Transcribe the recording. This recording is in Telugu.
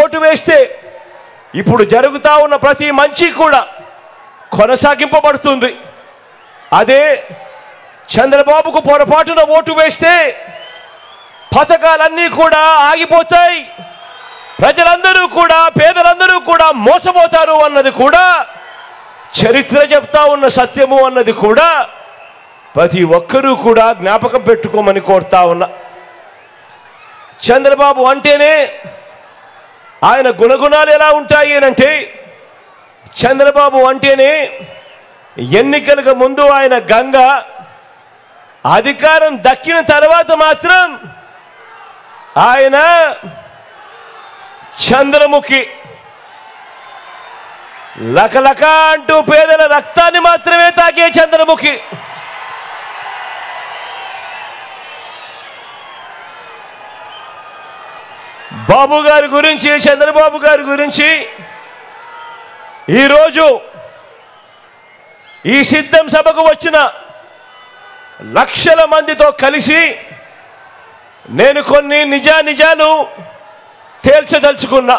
ఓటు వేస్తే ఇప్పుడు జరుగుతూ ఉన్న ప్రతి మంచి కూడా కొనసాగింపబడుతుంది. అదే చంద్రబాబుకు పొరపాటున ఓటు వేస్తే పథకాలన్నీ కూడా ఆగిపోతాయి, ప్రజలందరూ కూడా పేదలందరూ కూడా మోసపోతారు అన్నది కూడా చరిత్ర చెప్తా ఉన్న సత్యము అన్నది కూడా ప్రతి ఒక్కరూ కూడా జ్ఞాపకం పెట్టుకోమని కోరుతా ఉన్నా. చంద్రబాబు అంటేనే ఆయన గుణగుణాలు ఎలా ఉంటాయి అంటే, చంద్రబాబు అంటేనే ఎన్నికలకు ముందు ఆయన గంగ, అధికారం దక్కిన తర్వాత మాత్రం ఆయన చంద్రముఖి. లకలక అంటూ పేదల రక్తాన్ని మాత్రమే తాగే చంద్రముఖి. బాబు గారి గురించి, చంద్రబాబు గారి గురించి ఈరోజు ఈ సిద్ధం సభకు వచ్చిన లక్షల మందితో కలిసి నేను కొన్ని నిజాలు తేల్చదలుచుకున్నా.